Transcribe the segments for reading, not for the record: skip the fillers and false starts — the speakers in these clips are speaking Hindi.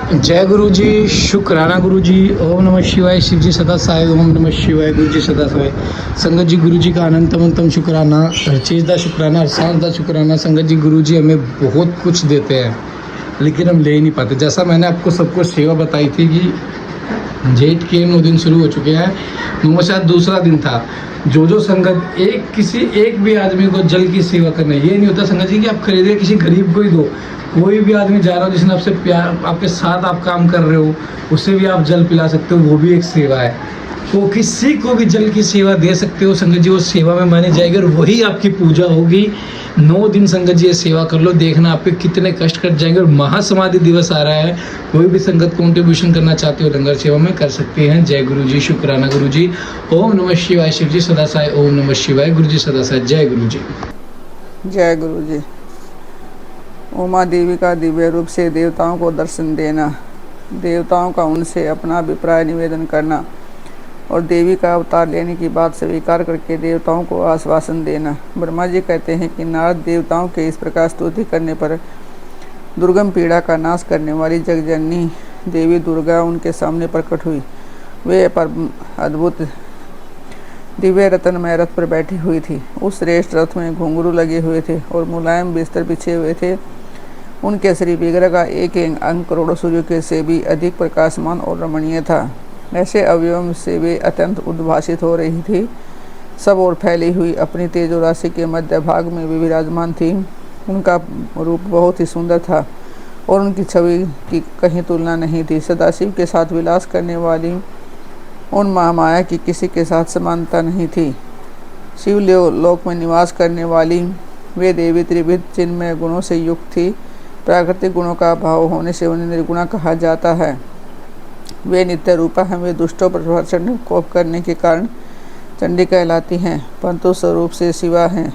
जय गुरु जी, शुक्राना गुरु जी। ओम नमः शिवाय, शिव जी सदा सहाय। ओम नमः शिवाय, गुरु जी सदा सहाय। संगत जी, गुरु जी का अनंतम शुक्राना, हर चीज़ का शुक्राना, हर सांस का शुक्राना। संगत जी, गुरु जी हमें बहुत कुछ देते हैं लेकिन हम ले ही नहीं पाते। जैसा मैंने आपको सबको सेवा बताई थी कि जेठ के 9 दिन शुरू हो चुके हैं, वो शायद दूसरा दिन था। जो संगत किसी एक भी आदमी को जल की सेवा करना, ये नहीं होता संगत जी कि आप खरीदे किसी गरीब को ही दो। कोई भी आदमी जा रहा हो जिसने आपसे प्यार, आपके साथ आप काम कर रहे हो, उसे भी आप जल पिला सकते हो, वो भी एक सेवा है। तो किसी को भी जल की सेवा दे सकते हो संगत जी, वो सेवा में मानी जाएगी और वही आपकी पूजा होगी। 9 दिन संगत जी ये सेवा कर लो, देखना आपके कितने कष्ट कट जाएंगे। और महासमाधि दिवस आ रहा है, कोई भी संगत कंट्रीब्यूशन करना चाहते हो लंगर सेवा में कर सकते हैं। जय गुरु जी, शुक्राना गुरु जी। ओम नमः शिवाय, शिव जी सदा सहाय। ओम नमः शिवाय, गुरु जी सदा सहाय। जय गुरु जी। जय गुरु जी। उमा देवी का दिव्य रूप से देवताओं को दर्शन देना, देवताओं का उनसे अपना अभिप्राय निवेदन करना और देवी का अवतार लेने की बात स्वीकार करके देवताओं को आश्वासन देना। ब्रह्मा जी कहते हैं कि नारद देवताओं के इस प्रकार स्तुति करने पर दुर्गम पीड़ा का नाश करने वाली जगजननी देवी दुर्गा उनके सामने प्रकट हुई। वे पर अद्भुत दिव्य रत्नमय रथ पर बैठी हुई थी। उस श्रेष्ठ रथ में घुंघरू लगे हुए थे और मुलायम बिस्तर बिछे हुए थे। उनके श्री विग्रह का एक अंग करोड़ों सूर्यों के से भी अधिक प्रकाशमान और रमणीय था। ऐसे अवयवों से वे अत्यंत उद्भासित हो रही थी। सब ओर फैली हुई अपनी तेजो राशि के मध्य भाग में वे विराजमान थी। उनका रूप बहुत ही सुंदर था और उनकी छवि की कहीं तुलना नहीं थी। सदाशिव के साथ विलास करने वाली उन महामाया की किसी के साथ समानता नहीं थी। शिव लोक में निवास करने वाली वे देवी त्रिविध चिन्मय गुणों से युक्त थी। प्राकृतिक गुणों का अभाव होने से उन्हें निर्गुणा कहा जाता है। वे नित्य रूपा हैं। वे दुष्टों पर प्रचंड कोप करने के कारण चंडी कहलाती हैं, परंतु स्वरूप से शिवा हैं।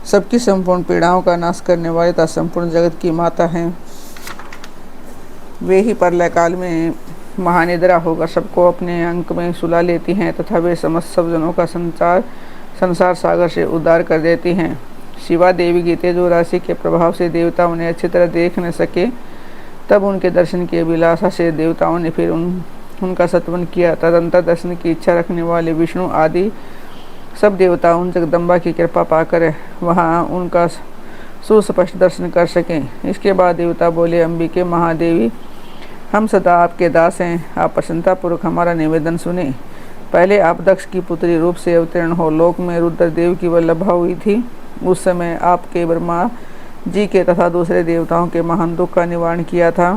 सबकी संपूर्ण पीड़ाओं का नाश करने वाले तथा संपूर्ण जगत की माता हैं। वे ही प्रलय काल में महानिद्रा होकर सबको अपने अंक में सुला लेती हैं तथा वे समस्त सब जनों का संसार सागर से उद्धार कर देती हैं। शिवा देवी की तेजो राशि के प्रभाव से देवता उन्हें अच्छी तरह देख न सके, तब उनके दर्शन की अभिलाषा से देवताओं ने फिर उनका सत्वन किया। तदंतर दर्शन की इच्छा रखने वाले विष्णु आदि सब देवता उन जगदम्बा की कृपा पाकर वहाँ उनका सुस्पष्ट दर्शन कर सकें। इसके बाद देवता बोले, अंबिके महादेवी, हम सदा आपके दास हैं। आप प्रसन्नतापूर्वक हमारा निवेदन सुने। पहले आप दक्ष की पुत्री रूप से अवतीर्ण हो लोक में रुद्रदेव की वल्लभा हुई थी। उस समय आपके ब्रह्मा जी के तथा दूसरे देवताओं के महान दुख का निवारण किया था।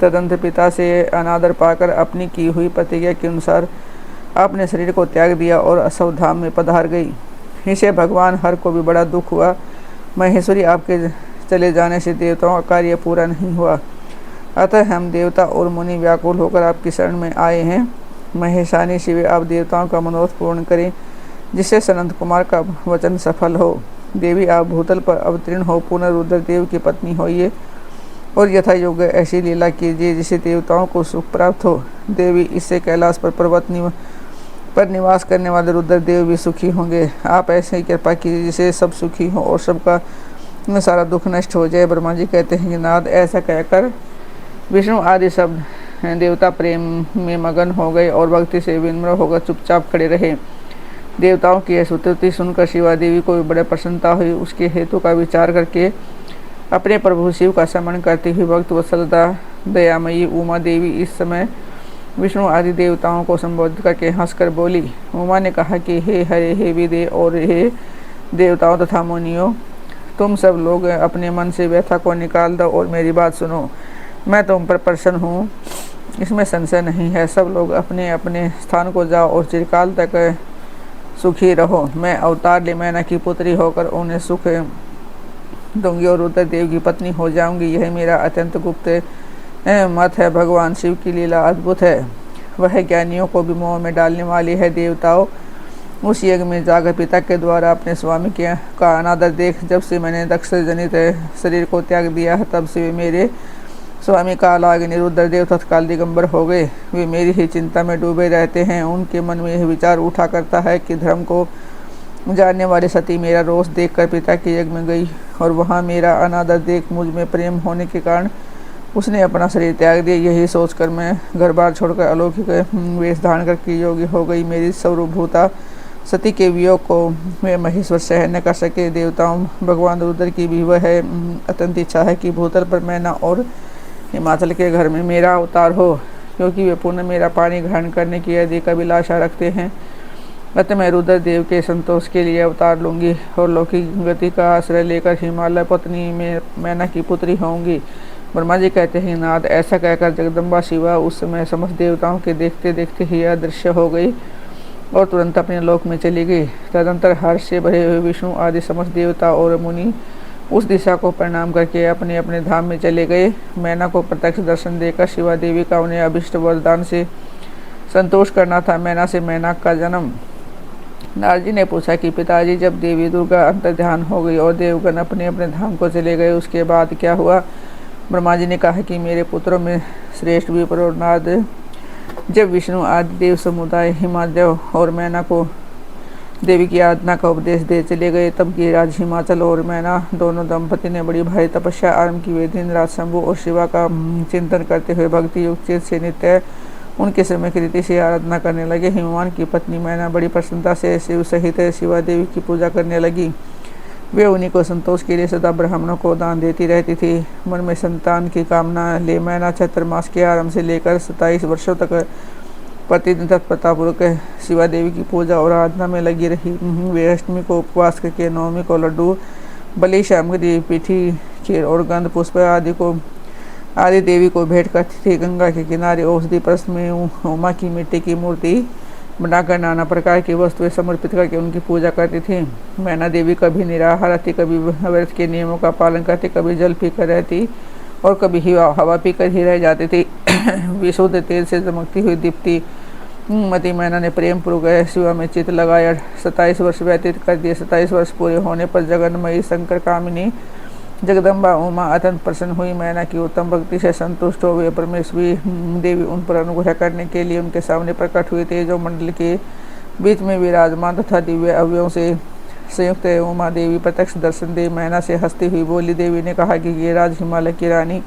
तदंतर पिता से अनादर पाकर अपनी की हुई प्रतिज्ञा के अनुसार आपने शरीर को त्याग दिया और असवधाम में पधार गई। इसे भगवान हर को भी बड़ा दुख हुआ। महेश्वरी आपके चले जाने से देवताओं का कार्य पूरा नहीं हुआ, अतः हम देवता और मुनि व्याकुल होकर आपकी शरण में आए हैं। महेशानी शिव, आप देवताओं का मनोरथ पूर्ण करें जिससे सनंत कुमार का वचन सफल हो। देवी, आप भूतल पर अवतीर्ण हो पुनः रुद्रदेव की पत्नी होइए और यथा योग्य ऐसी लीला कीजिए जिससे देवताओं को सुख प्राप्त हो। देवी, इससे कैलाश पर पर्वत पर निवास करने वाले रुद्रदेव भी सुखी होंगे। आप ऐसे ही कृपा कीजिए जिससे सब सुखी हो और सबका सारा दुख नष्ट हो जाए। ब्रह्मा जी कहते हैं कि नारद, ऐसा कहकर विष्णु आदि सब देवता प्रेम में मगन हो गए और भक्ति से विनम्र होकर चुपचाप खड़े रहे। देवताओं की यह स्तुति सुनकर शिवा देवी को भी बड़े प्रसन्नता हुई। उसके हेतु का विचार करके अपने प्रभु शिव का स्मरण करती हुई भक्त वत्सलता दयामयी उमा देवी इस समय विष्णु आदि देवताओं को संबोधित करके हंसकर बोली। उमा ने कहा कि हे हरे, हे विदे और हे देवताओं तथा मुनियों, तुम सब लोग अपने मन से व्यथा को निकाल दो और मेरी बात सुनो। मैं तुम पर प्रसन्न हूँ, इसमें संशय नहीं है। सब लोग अपने अपने स्थान को जाओ और चिरकाल तक सुखी रहो। मैं अवतार ले मैना की पुत्री होकर उन्हें सुख दूंगी और रुद्रदेव की पत्नी हो जाऊंगी। यह मेरा अत्यंत गुप्त मत है। भगवान शिव की लीला अद्भुत है, वह ज्ञानियों को भी मोह में डालने वाली है। देवताओं, उस यज्ञ में जाकर पिता के द्वारा अपने स्वामी का अनादर देख जब से मैंने दक्ष जनित शरीर को त्याग दिया है, तब से वे मेरे स्वामी कालाग्नि रुद्रदेव तत्काल दिगंबर हो गए। वे मेरी ही चिंता में डूबे रहते हैं। उनके मन में यह विचार उठा करता है कि धर्म को जानने वाली सती मेरा रोष देखकर पिता के यज्ञ में गई और वहाँ मेरा अनादर देख मुझ में प्रेम होने के कारण उसने अपना शरीर त्याग दिया। यही सोचकर मैं घर बार छोड़कर अलौकिक वेश धारण करके योगी हो गई। मेरी सर्वभूता सती के वियोग को वे महेश्वर सहन न कर सके। देवताओं भगवान रुद्र की भी वह अत्यंत इच्छा है कि भूतल पर मैना और हिमाचल के घर में मेरा अवतार हो, क्योंकि वे पुनः मेरा पानी ग्रहण करने की अधिक अभिलाषा रखते हैं। अतः मैं रुद्र देव के संतोष के लिए अवतार लूंगी और लौकिक गति का आश्रय लेकर हिमालय पत्नी में मैना की पुत्री होंगी। ब्रह्मा जी कहते हैं, नाथ, ऐसा कहकर जगदम्बा शिवा उस समय समस्त देवताओं के देखते देखते ही अदृश्य हो गई और तुरंत अपने लोक में चली गई। तदंतर हर्ष से भरे हुए विष्णु आदि समस्त देवता और मुनि उस दिशा को प्रणाम करके अपने अपने धाम में चले गए। मैना को प्रत्यक्ष दर्शन देकर शिवा देवी का उन्हें अभिष्ट वरदान से संतोष करना था। मैना से मैनाक का जन्म। नारद जी ने पूछा कि पिताजी, जब देवी दुर्गा अंतर्ध्यान हो गई और देवगण अपने अपने धाम को चले गए, उसके बाद क्या हुआ? ब्रह्मा जी ने कहा कि मेरे पुत्रों में श्रेष्ठ विप्र और नारद जब विष्णु आदि देव समुदाय हिमादेव और मैना को देवी की आराधना का उपदेश दे चले गए, तब गिरिराज हिमाचल और मैना दोनों दंपति ने बड़ी भारी तपस्या आरंभ की। वे दिन रात शंभु और शिवा का चिंतन करते हुए भक्ति युक्त चित्त से नित्य उनके समय की रीति से आराधना करने लगे। हिमवान की पत्नी मैना बड़ी प्रसन्नता से शिव सहित शिवा देवी की पूजा करने लगी। वे उन्हीं को संतोष के लिए सदा ब्राह्मणों को दान देती रहती थी। मन में संतान की कामना ले मैना चैत्र के आरंभ से लेकर 27 वर्षों तक प्रतिदिन तत्परतापूर्वक शिवा देवी की पूजा और आराधना में लगी रही। वे अष्टमी को उपवास करके, नवमी को लड्डू, बलि, सामग्री, पीठी, खीर और गंध पुष्प आदि देवी को भेंट करती थी। गंगा के किनारे औषधि प्रस्थ में उमा की मिट्टी की मूर्ति बनाकर नाना प्रकार की वस्तुएं समर्पित करके उनकी पूजा करती थी। मैना देवी कभी निराहार रहती, कभी व्रत के नियमों का पालन करती, कभी जल पीकर रहती और कभी हवा पीकर ही रह जाती थी। विशुद्ध तेल से चमकती हुई दीप्ति मती मैना ने प्रेम पूर्वक शिवा में चित्त लगाया। 27 वर्ष व्यतीत कर दिए। 27 वर्ष पूरे होने पर जगन्मयी शंकर कामिनी जगदम्बा उमा अत्यंत प्रसन्न हुई। मैना की उत्तम भक्ति से संतुष्ट हो गए। परमेश्वरी देवी उन पर अनुग्रह करने के लिए उनके सामने प्रकट हुए थे। जो मंडल के बीच में विराजमान तथा दिव्य अवयवों से संयुक्त उमा देवी प्रत्यक्ष दर्शन दे मैना से हंसती हुई बोली। देवी ने कहा कि ये राज हिमालय की रानी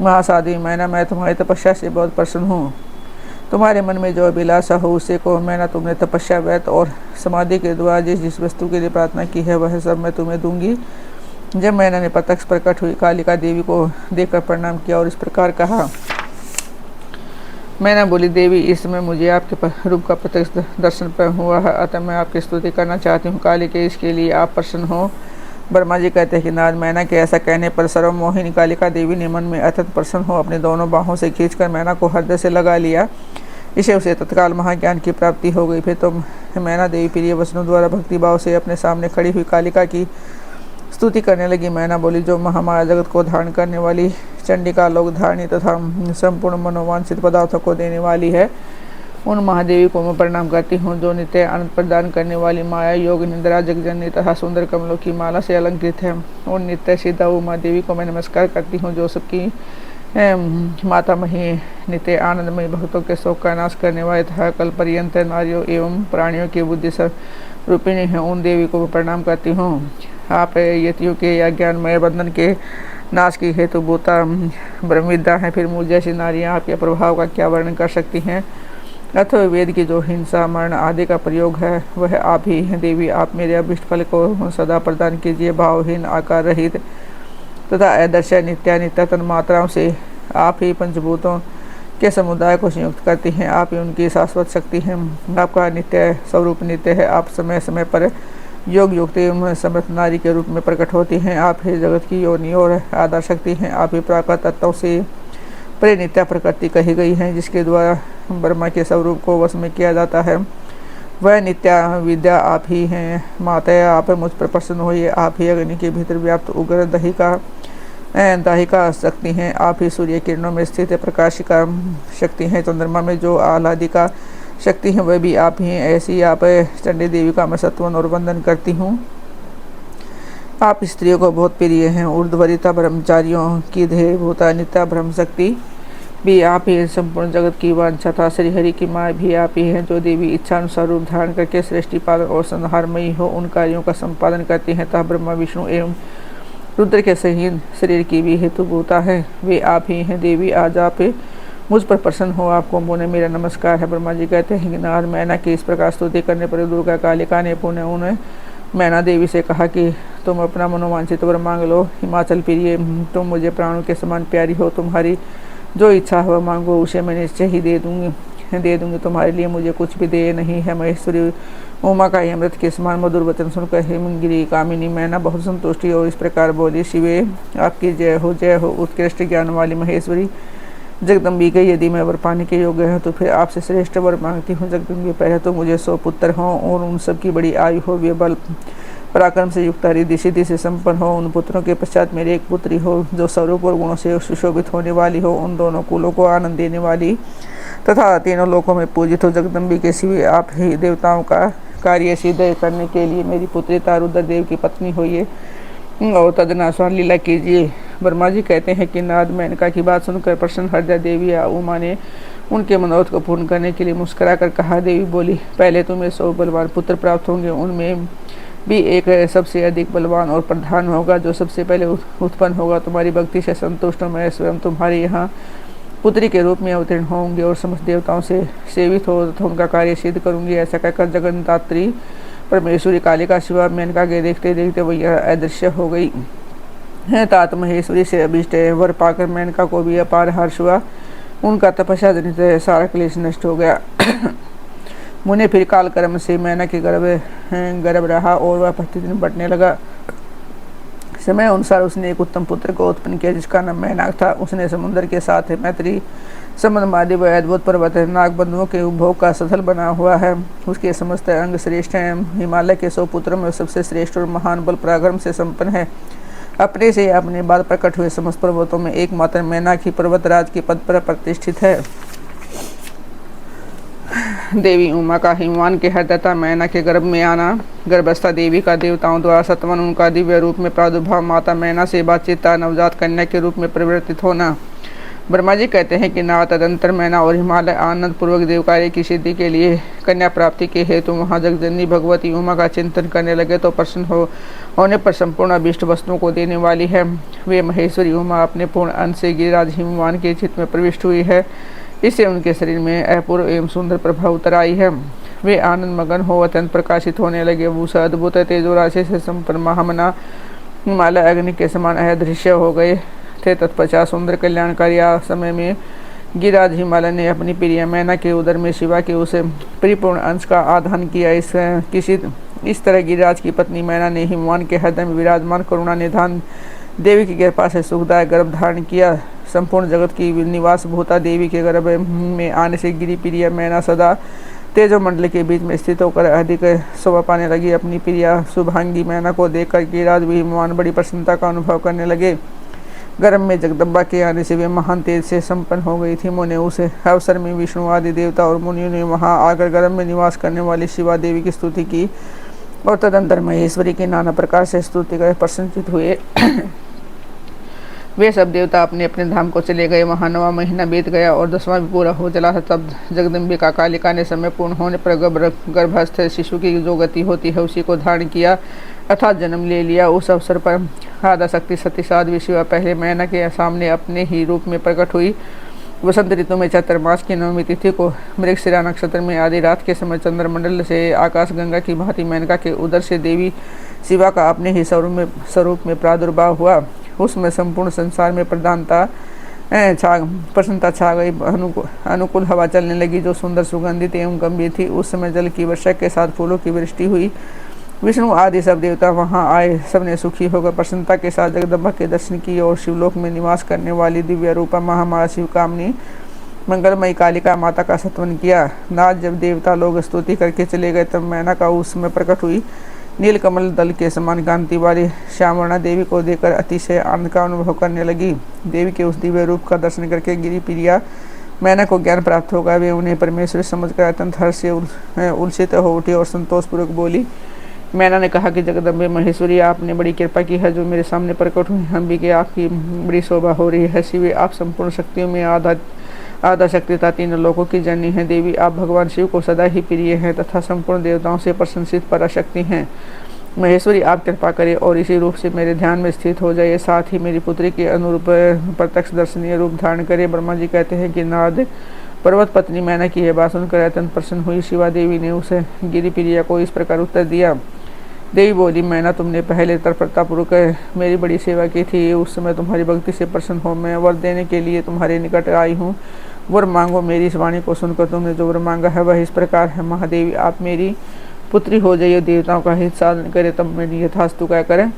महासाध्वी मैना, मैं तुम्हारी तपस्या से बहुत प्रसन्न हूँ। तुम्हारे मन में जो अभिलाषा हो उसे को मैना, तुमने तपस्या, व्रत और समाधि के द्वारा जिस जिस वस्तु के लिए प्रार्थना की है वह सब मैं तुम्हें दूंगी। जब मैना ने प्रत्यक्ष प्रकट हुई कालिका देवी को देखकर प्रणाम किया और इस प्रकार कहा। मैना बोली, देवी, इस समय मुझे आपके रूप का प्रत्यक्ष दर्शन हुआ है, अतः मैं आपकी स्तुति करना चाहती हूँ। कालिके, इसके लिए आप प्रसन्न हो। ब्रह्मा जी कहते हैं कि नारद, मैना के ऐसा कहने पर सर्वमोहिनी कालिका देवी ने मन में अत्यंत प्रसन्न हो अपने दोनों बाहों से खींचकर मैना को हृदय से लगा लिया। इसे उसे तत्काल महाज्ञान की प्राप्ति हो गई। फिर तो मैना देवी प्रिय वचनों द्वारा भक्तिभाव से अपने सामने खड़ी हुई कालिका की स्तुति करने लगी। मैना बोली, जो महामाया जगत को धारण करने वाली, चंडिका लोक धारणी तथा संपूर्ण मनोवांछित पदार्थों को देने वाली है, उन महादेवी को मैं प्रणाम करती हूँ। जो नित्य आनंद प्रदान करने वाली माया, योग, निद्रा, जगजननी तथा सुंदर कमलों की माला से अलंकृत है, उन नित्य सीता उमा देवी को मैं नमस्कार करती हूँ। जो सबकी माता मही, नित्य आनंदमय, भक्तों के शोक का नाश करने वाले तथा कल पर्यंत नारियों एवं प्राणियों की बुद्धि रूपिणी है, उन देवी को मैं प्रणाम करती हूँ। आप यतियों के या ज्ञानमय बंधन के नाश की हेतु भूता ब्रह्मविद्या हैं। फिर मुझ जैसी नारियाँ आपके प्रभाव का क्या वर्णन कर सकती हैं? अथवा वेद की जो हिंसा, मरण आदि का प्रयोग है वह आप ही हैं। देवी, आप मेरे अभिष्ट फल को सदा प्रदान कीजिए। भावहीन, आकार रहित तथा अदर्श नित्यानित्य तन्मात्राओं से आप ही पंचभूतों के समुदाय को संयुक्त करती हैं। आप ही उनकी शाश्वत शक्ति हैं। आपका नित्य स्वरूप नित्य है। आप समय समय पर योग युक्त एवं समर्थ नारी के रूप में प्रकट होती हैं। आप ही जगत की योनि और आधार शक्ति हैं। आप ही प्राकृत तत्वों से परे नित्या प्रकृति कही गई है, जिसके द्वारा ब्रह्मा के स्वरूप को वश में किया जाता है। वह नित्या विद्या आप ही हैं। माता, आप मुझ पर प्रसन्न होइए। आप ही अग्नि के भीतर व्याप्त उग्र दाहिका शक्ति हैं। आप ही सूर्य किरणों में स्थित प्रकाशिका शक्ति हैं। चंद्रमा में जो आह्लादिका शक्ति है वह भी आप ही हैं। ऐसी आप चंडी देवी का मैं सत्वन और वंदन करती हूँ। आप स्त्रियों को बहुत प्रिय हैं। ऊर्ध्वरिता ब्रह्मचारियों की देह भूता नित्या ब्रह्म शक्ति भी आप ही हैं। संपूर्ण जगत की वांछा था श्रीहरि की माँ भी आप ही हैं। जो देवी इच्छानुसार रूप धारण करके सृष्टि पालन और संहारमयी हो उन कार्यों का संपादन करती हैं, तथा ब्रह्मा, विष्णु एवं रुद्र के सहीन शरीर की भी हेतुभूता है, वे आप ही हैं देवी। आज आप मुझ पर प्रसन्न हो, आपको पुण्य मेरा नमस्कार है। ब्रह्मा जी कहते हैं कि नारद मैना की इस प्रकार स्तुति करने पर दुर्गा कालिका ने पुण्य उन्हें मैना देवी से कहा कि तुम अपना मनोवांछित वर मांग लो। हिमाचल प्रिय, तुम मुझे प्राणों के समान प्यारी हो, तुम्हारी जो इच्छा हो मांगो उसे मैं निश्चय ही दे दूंगी। तुम्हारे लिए मुझे कुछ भी दे नहीं है। महेश्वरी उमा का अमृत के समान मधुर वचन सुनकर हिमगिरी कामिनी मैना बहुत संतुष्टि और इस प्रकार बोली, शिवे आपकी जय हो, उत्कृष्ट ज्ञान वाली महेश्वरी जगदम्बिके, यदि मैं वर पाने के योग्य हूँ तो फिर आपसे श्रेष्ठ वर मांगती हूँ। जगदम्बे, पहले तो मुझे 100 पुत्र हों और उन सब की बड़ी आयु हो, वे बल पराक्रम से युक्त रिद्धि सिद्धि से संपन्न हो। उन पुत्रों के पश्चात मेरी एक पुत्री हो जो स्वरूप और गुणों से सुशोभित होने वाली हो, उन दोनों कुलों को आनंद देने वाली तथा तीनों लोकों में पूजित हो। जगदम्बिके, शिव आप ही देवताओं का कार्य सिद्ध करने के लिए मेरी पुत्री तारुद्र देव की पत्नी होइए और तदनुसार लीला कीजिए। ब्रह्मा जी कहते हैं कि नारद मेनका की बात सुनकर प्रसन्न हृदय देवी या उमा ने उनके मनोरथ को पूर्ण करने के लिए मुस्कुरा कर कहा। देवी बोली, पहले तुम्हें 100 बलवान पुत्र प्राप्त होंगे, उनमें भी एक सबसे अधिक बलवान और प्रधान होगा जो सबसे पहले उत्पन्न होगा। तुम्हारी भक्ति से संतुष्ट मैं स्वयं तुम्हारे यहाँ पुत्री के रूप में अवतीर्ण होंगे और समस्त देवताओं से सेवित हो तथा उनका कार्य सिद्ध करूंगी। ऐसा कहकर जगन्नात्री परमेश्वरी कालिका शिवा मेनका के देखते देखते वही अदृश्य हो गई है। तात महेश्वरी से अभिष्ट वर पाकर मेनका को भी अपार हर्ष हुआ, उनका तपस्या जनित सारा क्लेश नष्ट हो गया। मुने फिर काल कर्म से मैना के गर्भ रहा और वह प्रतिदिन बढ़ने लगा। समय अनुसार उसने एक उत्तम पुत्र को उत्पन्न किया जिसका नाम मैनाक था। उसने समुद्र के साथ मैत्री संबंध मादी व अद्भुत पर्वत नागबंधुओं के उपभोग का स्थल बना हुआ है। उसके समस्त अंग श्रेष्ठ हैं। हिमालय के 100 पुत्रों में सबसे श्रेष्ठ और महान बल पराक्रम से संपन्न है। अपने से अपने बाद प्रकट हुए समस्त पर्वतों में एकमात्र मैनाक ही पर्वतराज के पद पर प्रतिष्ठित है। देवी उमा का हिमवान के हृदयता मैना के गर्भ में आना, गर्भस्था देवी का देवताओं द्वारा सतवन उनका दिव्य रूप में प्रादुर्भाव, माता मैना से बातचीत, नवजात कन्या के रूप में परिवर्तित होना। ब्रह्मा जी कहते हैं कि ना तदंतर मैना और हिमालय आनंद पूर्वक देव कार्य की सिद्धि के लिए कन्या प्राप्ति के हेतु वहाँ जगजननी भगवती उमा का चिंतन करने लगे तो प्रसन्न होने पर संपूर्ण अभीष्ट वस्तुओं को देने वाली है। वे महेश्वरी उमा अपने पूर्ण अंश से गिरिराज हिमवान के चित्त में प्रविष्ट हुई है। इससे उनके शरीर में अपूर्व एवं सुंदर प्रभा उतर आई है। वे आनंद मगन हो अत्यंत प्रकाशित होने लगे। उस अद्भुत तेजो राशि से संपन्न महामना हिमालय अग्नि के समान अदृश्य हो गए थे। तत्पश्चात सुंदर कल्याणकारी समय में गिरिराज हिमालय ने अपनी प्रिय मैना के उदर में शिवा के उस परिपूर्ण अंश का आधान किया। इस तरह गिरिराज की पत्नी मैना ने हिमवान के हृदय में विराजमान करुणा निधान देवी की कृपा से सुखदायक गर्भ धारण किया। संपूर्ण जगत की निवास भूता देवी के गर्भ में आने से गिरि प्रिय मैना सदा तेजो मंडल के बीच में स्थित होकर अधिक शोभा पाने लगी। अपनी प्रिया शुभांगी मैना को देखकर गिरिराज भी हिमवान बड़ी प्रसन्नता का अनुभव करने लगे। गर्भ में जगदम्बा के आने से वे महान तेज से संपन्न हो गई थी। मुने उस अवसर में विष्णु आदि देवता और मुनियों ने वहां आकर गर्भ में निवास करने वाली शिवा देवी की स्तुति की और तदंतर महेश्वरी की नाना प्रकार से स्तुति कर प्रसन्नचित हुए। वे सब देवता अपने अपने धाम को चले गए। वहाँ 9वां महीना बीत गया और 10वां भी पूरा हो चला था। तब जगदम्बिका कालिका ने समय पूर्ण होने पर गर्भस्थ शिशु की जो गति होती है उसी को धारण किया अर्थात जन्म ले लिया। उस अवसर पर आद्याशक्ति सती साध्वी शिवा पहले मैना के सामने अपने ही रूप में प्रकट हुई। वसंत ऋतु में चैत्र मास की 9वीं तिथि को मृगशिरा नक्षत्र में आधी रात के समय चंद्रमंडल से आकाश गंगा की भांति मेनका के उदर से देवी शिवा का अपने ही स्वरूप में प्रादुर्भाव हुआ। उसमें संपूर्ण संसार में प्रसन्नता छा गई। अनुकूल हवा चलने लगी जो सुंदर सुगंधित एवं गंभीर थी। उस समय जल की वर्षा के साथ फूलों की वृष्टि हुई। विष्णु आदि सब देवता वहां आए। सबने सुखी होकर प्रसन्नता के साथ जगदम्बा के दर्शन किए और शिवलोक में निवास करने वाली दिव्य रूपा महामाया शिव कामनी मंगलमयी कालिका माता का सत्वन किया। नाथ जब देवता लोग स्तुति करके चले गए तब मैना का उस समय प्रकट हुई। नीलकमल दल के समान कांति वाली श्यामवर्णा देवी को देखकर अतिशय आनंद का अनुभव करने लगी। देवी के उस दिव्य रूप का दर्शन करके गिरि प्रिया मैना को ज्ञान प्राप्त होगा। वे उन्हें परमेश्वर समझकर अत्यंत हर्ष से उल्सित हो उठी और संतोषपूर्वक बोली। मैना ने कहा कि जगदम्बे महेश्वरी, आपने बड़ी कृपा की है जो मेरे सामने प्रकट हुई। हम भी कि आपकी बड़ी शोभा हो रही है। शिव, आप संपूर्ण शक्तियों में आधा शक्तिता तीनों लोकों की जननी है। देवी, आप भगवान शिव को सदा ही प्रिय हैं तथा संपूर्ण देवताओं से प्रशंसित पराशक्ति हैं। महेश्वरी आप कृपा करें और इसी रूप से मेरे ध्यान में स्थित हो जाइए, साथ ही मेरी पुत्री के अनुरूप प्रत्यक्ष दर्शनीय रूप धारण करे। ब्रह्मा जी कहते हैं कि नारद पर्वत पत्नी मैना की यह बात सुनकर अत्यंत प्रसन्न हुई। शिवा देवी ने उसे गिरिप्रिया को इस प्रकार उत्तर दिया। देवी बोली, मैना तुमने पहले तत्परतापूर्वक मेरी बड़ी सेवा की थी, उस समय तुम्हारी भक्ति से प्रसन्न हो मैं वर देने के लिए तुम्हारे निकट आई हूँ। वर मांगो। मेरी इस वाणी को सुनकर तुमने जो वर मांगा है वह इस प्रकार है। महादेवी आप मेरी पुत्री हो जाइए, देवताओं का हित साधन करे तब मेरी यथास्तु क्या करें।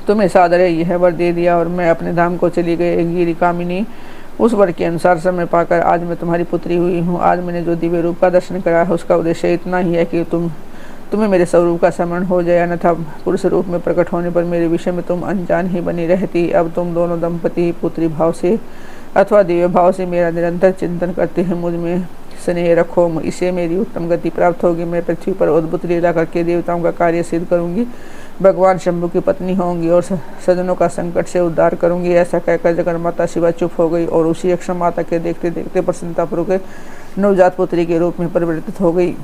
तुम्हें सादर यह वर दे दिया और मैं अपने धाम को चली गई। गिरी कामिनी उस वर के अनुसार समय पाकर आज मैं तुम्हारी पुत्री हुई हूँ। आज मैंने जो दिव्य रूप का दर्शन करा है उसका उद्देश्य इतना ही है कि तुम्हें मेरे स्वरूप का स्मरण हो जाए, अन्यथा पुरुष रूप में प्रकट होने पर मेरे विषय में तुम अनजान ही बनी रहती। अब तुम दोनों दंपति पुत्री भाव से अथवा दिव्य भाव से मेरा निरंतर चिंतन करते हैं, मुझ में स्नेह रखो, इससे मेरी उत्तम गति प्राप्त होगी। मैं पृथ्वी पर अद्भुत लीला करके देवताओं का कार्य सिद्ध करूंगी, भगवान शंभु की पत्नी होंगी और सज्जनों का संकट से उद्धार करूंगी। ऐसा कहकर जगन्माता शिवा चुप हो गई और उसी अक्षर माता के देखते देखते प्रसन्नतापूर्वक नवजात पुत्री के रूप में परिवर्तित हो गई।